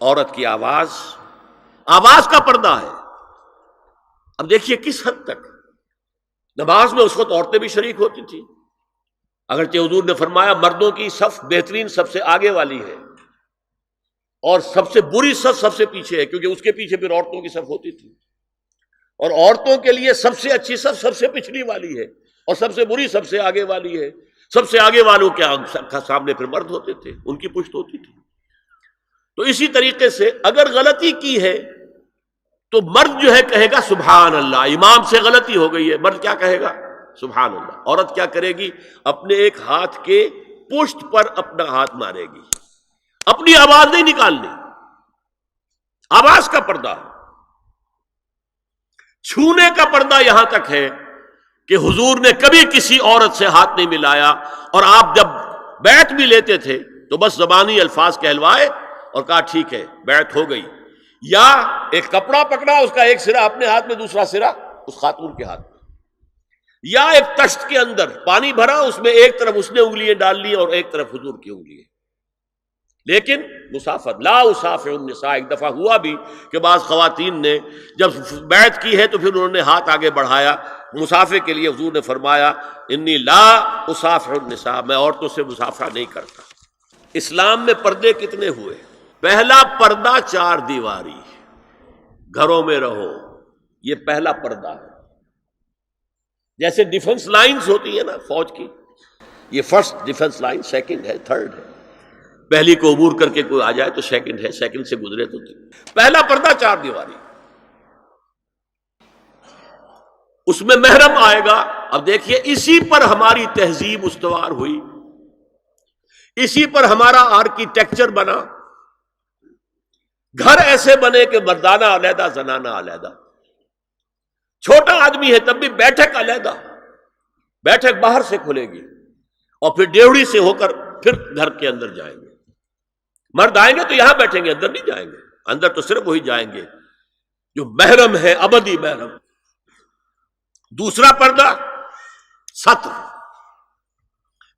عورت کی آواز کا پردہ ہے۔ اب دیکھیے کس حد تک نماز میں اس وقت عورتیں بھی شریک ہوتی تھیں، اگرچہ حضور نے فرمایا مردوں کی صف بہترین سب سے آگے والی ہے اور سب سے بری صف سب سے پیچھے ہے، کیونکہ اس کے پیچھے پھر عورتوں کی صف ہوتی تھی، اور عورتوں کے لیے سب سے اچھی صف سب سے پچھلی والی ہے اور سب سے بری سب سے آگے والی ہے۔ سب سے آگے والوں کے سامنے پھر مرد ہوتے تھے، ان کی پشت ہوتی تھی۔ تو اسی طریقے سے اگر غلطی کی ہے تو مرد جو ہے کہے گا سبحان اللہ، امام سے غلطی ہو گئی ہے، مرد کیا کہے گا؟ سبحان اللہ۔ عورت کیا کرے گی؟ اپنے ایک ہاتھ کے پشت پر اپنا ہاتھ مارے گی، اپنی آواز نہیں نکالنی، آواز کا پردہ۔ چھونے کا پردہ یہاں تک ہے کہ حضور نے کبھی کسی عورت سے ہاتھ نہیں ملایا، اور آپ جب بیعت بھی لیتے تھے تو بس زبانی الفاظ کہلوائے اور کہا ٹھیک ہے بیعت ہو گئی، یا ایک کپڑا پکڑا، اس کا ایک سرا اپنے ہاتھ میں دوسرا سرا اس خاتون کے ہاتھ میں، یا ایک تشت کے اندر پانی بھرا، اس میں ایک طرف اس نے انگلیاں ڈال لی اور ایک طرف حضور کی انگلیاں، لیکن مسافر لا اسافر النساء۔ ایک دفعہ ہوا بھی کہ بعض خواتین نے جب بیعت کی ہے تو پھر انہوں نے ہاتھ آگے بڑھایا مسافر کے لیے، حضور نے فرمایا انی لا اسافر النساء، میں عورتوں سے مسافرہ نہیں کرتا۔ اسلام میں پردے کتنے ہوئے؟ پہلا پردہ 4 دیواری، گھروں میں رہو، یہ پہلا پردہ ہے۔ جیسے ڈیفنس لائنز ہوتی ہے نا فوج کی، یہ فرسٹ ڈیفنس لائن، سیکنڈ ہے، تھرڈ ہے، پہلی کو عبور کر کے کوئی آ جائے تو سیکنڈ ہے، سیکنڈ سے گزرے تو پہلا پردہ 4 دیواری، اس میں محرم آئے گا۔ اب دیکھیے اسی پر ہماری تہذیب استوار ہوئی، اسی پر ہمارا آرکیٹیکچر بنا، گھر ایسے بنے کہ مردانہ علیحدہ زنانہ علیحدہ، چھوٹا آدمی ہے تب بھی بیٹھک علیحدہ، بیٹھک باہر سے کھلے گی اور پھر ڈیوڑی سے ہو کر پھر گھر کے اندر جائیں گے، مرد آئیں گے تو یہاں بیٹھیں گے، اندر نہیں جائیں گے، اندر تو صرف وہی جائیں گے جو محرم ہے، ابدی محرم۔ دوسرا پردہ ستر،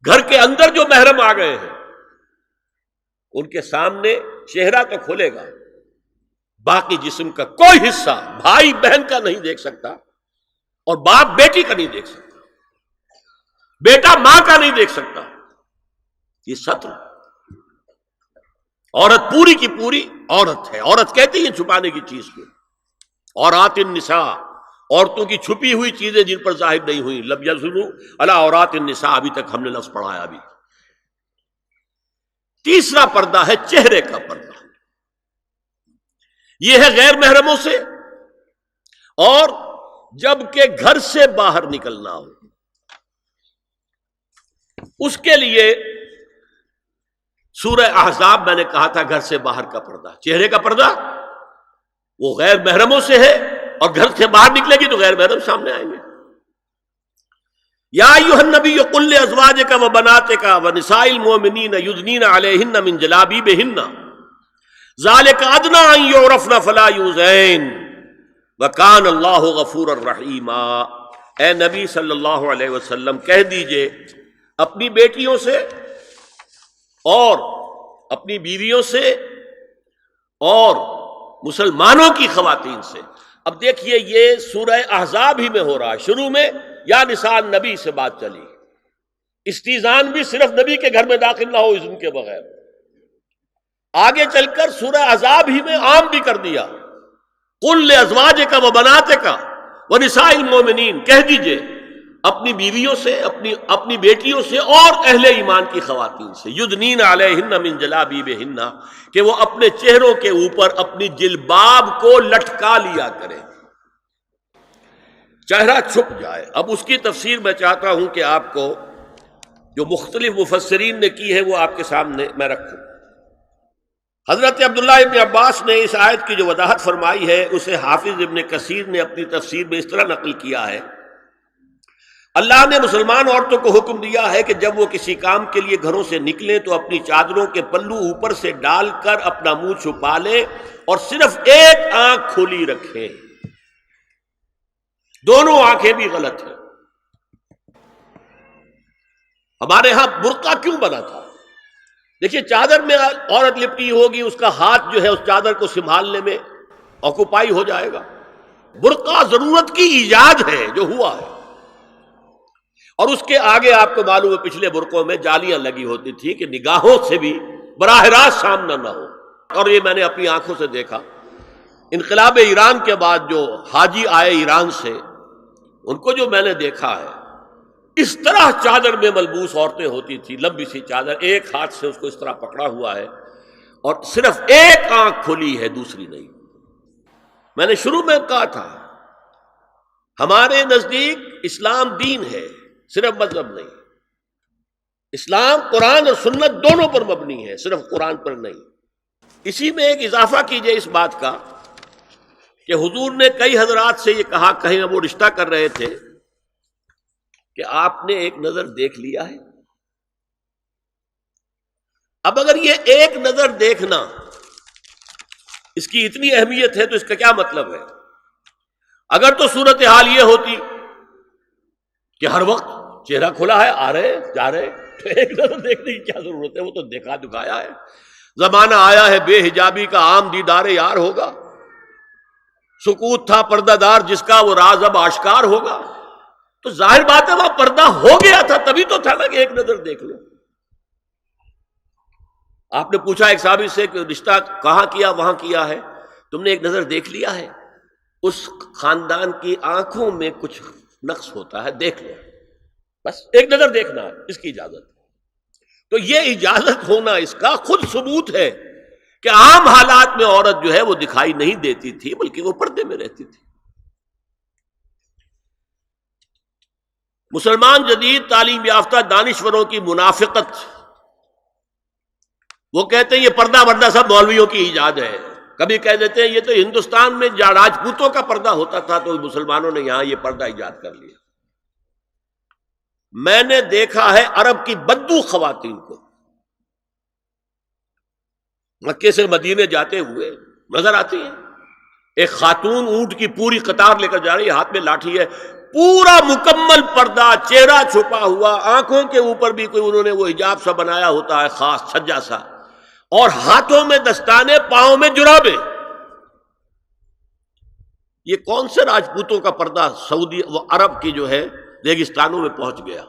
گھر کے اندر جو محرم آ گئے ہیں ان کے سامنے چہرہ تو کھلے گا، باقی جسم کا کوئی حصہ بھائی بہن کا نہیں دیکھ سکتا، اور باپ بیٹی کا نہیں دیکھ سکتا، بیٹا ماں کا نہیں دیکھ سکتا۔ یہ ستر، عورت پوری کی پوری عورت ہے۔ عورت کہتی ہیں چھپانے کی چیز کو، عورات النساء، عورتوں کی چھپی ہوئی چیزیں جن پر ظاہر نہیں ہوئی، لم یظہروا علی عورات النساء، ابھی تک ہم نے لفظ پڑھایا بھی۔ تیسرا پردہ ہے چہرے کا پردہ، یہ ہے غیر محرموں سے، اور جب کہ گھر سے باہر نکلنا ہو اس کے لیے سورہ احزاب میں نے کہا تھا گھر سے باہر کا پردہ، چہرے کا پردہ وہ غیر محرموں سے ہے، اور گھر سے باہر نکلے گی تو غیر محرم سامنے آئیں گے۔ یا ایھا النبی قل لازواجک وبناتک ونساء المؤمنین یدنین علیہن من جلابیبہن ذالک ادنی ان یعرفن فلا یؤذین وکان اللہ غفورا رحیما۔ اے نبی صلی اللہ علیہ وسلم کہہ دیجئے اپنی بیٹیوں سے اور اپنی بیویوں سے اور مسلمانوں کی خواتین سے۔ اب دیکھیے یہ سورہ احزاب ہی میں ہو رہا ہے، شروع میں یا نساء نبی سے بات چلی، استیزان بھی صرف نبی کے گھر میں داخل نہ ہو اذن کے بغیر، آگے چل کر سورہ احزاب ہی میں عام بھی کر دیا، قل لازواجک وبناتک ونساء المؤمنین، کہہ دیجئے اپنی بیویوں سے، اپنی بیٹیوں سے اور اہل ایمان کی خواتین سے، یدنین علیہن من جلابیبہن، کہ وہ اپنے چہروں کے اوپر اپنی جلباب کو لٹکا لیا کریں، چہرہ چھپ جائے۔ اب اس کی تفسیر میں چاہتا ہوں کہ آپ کو جو مختلف مفسرین نے کی ہے وہ آپ کے سامنے میں رکھوں۔ حضرت عبداللہ ابن عباس نے اس آیت کی جو وضاحت فرمائی ہے اسے حافظ ابن کثیر نے اپنی تفسیر میں اس طرح نقل کیا ہے، اللہ نے مسلمان عورتوں کو حکم دیا ہے کہ جب وہ کسی کام کے لیے گھروں سے نکلیں تو اپنی چادروں کے پلو اوپر سے ڈال کر اپنا منہ چھپا لیں اور صرف ایک آنکھ کھلی رکھیں، دونوں آنکھیں بھی غلط ہیں۔ ہمارے ہاں برقع کیوں بنا تھا؟ دیکھیے چادر میں عورت لپٹی ہوگی، اس کا ہاتھ جو ہے اس چادر کو سنبھالنے میں آکوپائی ہو جائے گا۔ برقع ضرورت کی ایجاد ہے جو ہوا ہے، اور اس کے آگے آپ کو معلوم ہے پچھلے برقعوں میں جالیاں لگی ہوتی تھی کہ نگاہوں سے بھی براہ راست سامنا نہ ہو۔ اور یہ میں نے اپنی آنکھوں سے دیکھا، انقلاب ایران کے بعد جو حاجی آئے ایران سے، ان کو جو میں نے دیکھا ہے، اس طرح چادر میں ملبوس عورتیں ہوتی تھی، لمبی سی چادر، ایک ہاتھ سے اس کو اس طرح پکڑا ہوا ہے اور صرف ایک آنکھ کھلی ہے، دوسری نہیں۔ میں نے شروع میں کہا تھا ہمارے نزدیک اسلام دین ہے، صرف مذہب نہیں۔ اسلام قرآن اور سنت دونوں پر مبنی ہے، صرف قرآن پر نہیں۔ اسی میں ایک اضافہ کیجئے اس بات کا کہ حضور نے کئی حضرات سے یہ کہا، کہیں وہ رشتہ کر رہے تھے، کہ آپ نے ایک نظر دیکھ لیا ہے۔ اب اگر یہ ایک نظر دیکھنا اس کی اتنی اہمیت ہے تو اس کا کیا مطلب ہے؟ اگر تو صورتحال یہ ہوتی کہ ہر وقت چہرہ کھلا ہے، آ رہے جا رہے، تو ایک نظر دیکھنے کی کیا ضرورت ہے؟ وہ تو دیکھا دکھایا ہے۔ زمانہ آیا ہے بے حجابی کا، عام دیدار یار ہوگا۔ سکوت تھا پردہ دار جس کا، وہ راز اب آشکار ہوگا۔ تو ظاہر بات ہے وہاں پردہ ہو گیا تھا، تبھی تو تھا نا کہ ایک نظر دیکھ لو۔ آپ نے پوچھا ایک صحابی سے کہ رشتہ کہاں کیا؟ وہاں کیا ہے، تم نے ایک نظر دیکھ لیا ہے؟ اس خاندان کی آنکھوں میں کچھ نقص ہوتا ہے، دیکھ لو، بس ایک نظر دیکھنا ہے، اس کی اجازت۔ تو یہ اجازت ہونا اس کا خود ثبوت ہے کہ عام حالات میں عورت جو ہے وہ دکھائی نہیں دیتی تھی، بلکہ وہ پردے میں رہتی تھی۔ مسلمان جدید تعلیم یافتہ دانشوروں کی منافقت، وہ کہتے ہیں یہ پردہ وردہ سب مولویوں کی ایجاد ہے۔ کبھی کہہ دیتے ہیں یہ تو ہندوستان میں راجپوتوں کا پردہ ہوتا تھا تو مسلمانوں نے یہاں یہ پردہ ایجاد کر لیا۔ میں نے دیکھا ہے عرب کی بدو خواتین کو مکے سے مدینے جاتے ہوئے نظر آتی ہیں۔ ایک خاتون اونٹ کی پوری قطار لے کر جا رہی ہے، ہاتھ میں لاٹھی ہے، پورا مکمل پردہ، چہرہ چھپا ہوا، آنکھوں کے اوپر بھی کوئی انہوں نے وہ حجاب سا بنایا ہوتا ہے خاص چھجا سا، اور ہاتھوں میں دستانے، پاؤں میں جرابے۔ یہ کون سے راجپوتوں کا پردہ سعودی و عرب کی جو ہے ریگستانوں میں پہنچ گیا؟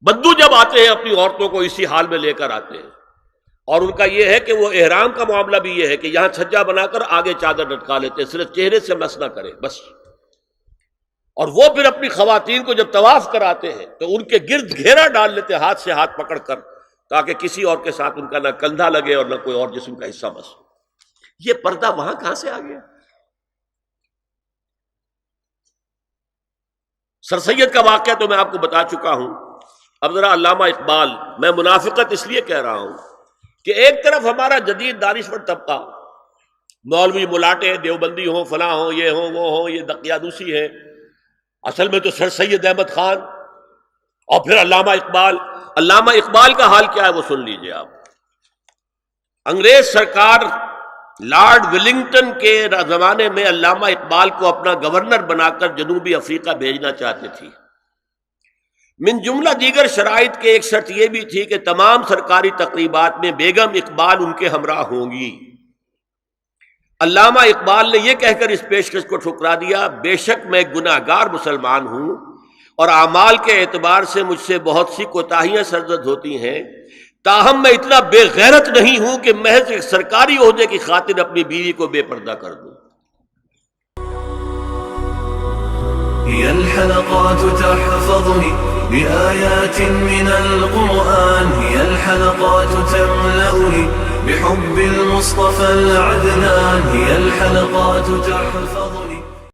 بدو جب آتے ہیں اپنی عورتوں کو اسی حال میں لے کر آتے ہیں، اور ان کا یہ ہے کہ وہ احرام کا معاملہ بھی یہ ہے کہ یہاں چھجا بنا کر آگے چادر لٹکا لیتے ہیں، صرف چہرے سے مس نہ کرے بس۔ اور وہ پھر اپنی خواتین کو جب طواف کراتے ہیں تو ان کے گرد گھیرا ڈال لیتے ہیں، ہاتھ سے ہاتھ پکڑ کر، تاکہ کسی اور کے ساتھ ان کا نہ کندھا لگے اور نہ کوئی اور جسم کا حصہ بس۔ یہ پردہ وہاں کہاں سے آ گیا؟ سر سید کا واقعہ تو میں آپ کو بتا چکا ہوں۔ اب ذرا علامہ اقبال، میں منافقت اس لیے کہہ رہا ہوں کہ ایک طرف ہمارا جدید دانشور طبقہ، مولوی ملاٹے دیوبندی ہوں، فلاں ہوں، یہ ہوں وہ ہوں، یہ دقیانوسی ہے، اصل میں تو سر سید احمد خان، اور پھر علامہ اقبال۔ علامہ اقبال کا حال کیا ہے وہ سن لیجئے آپ۔ انگریز سرکار لارڈ ولنگٹن کے زمانے میں علامہ اقبال کو اپنا گورنر بنا کر جنوبی افریقہ بھیجنا چاہتے تھی۔ من جملہ دیگر شرائط کے ایک شرط یہ بھی تھی کہ تمام سرکاری تقریبات میں بیگم اقبال ان کے ہمراہ ہوں گی۔ علامہ اقبال نے یہ کہہ کر اس پیشکش کو ٹھکرا دیا، بے شک میں گناہگار مسلمان ہوں اور اعمال کے اعتبار سے مجھ سے بہت سی کوتاہیاں سرزد ہوتی ہیں، تاہم میں اتنا بے غیرت نہیں ہوں کہ محض ایک سرکاری عہدے کی خاطر اپنی بیوی کو بے پردہ کر دوں۔ هي الحلقات تحفظني بآيات من القرآن، هي الحلقات تملأني بحب المصطفى العدنان، هي الحلقات تحفظني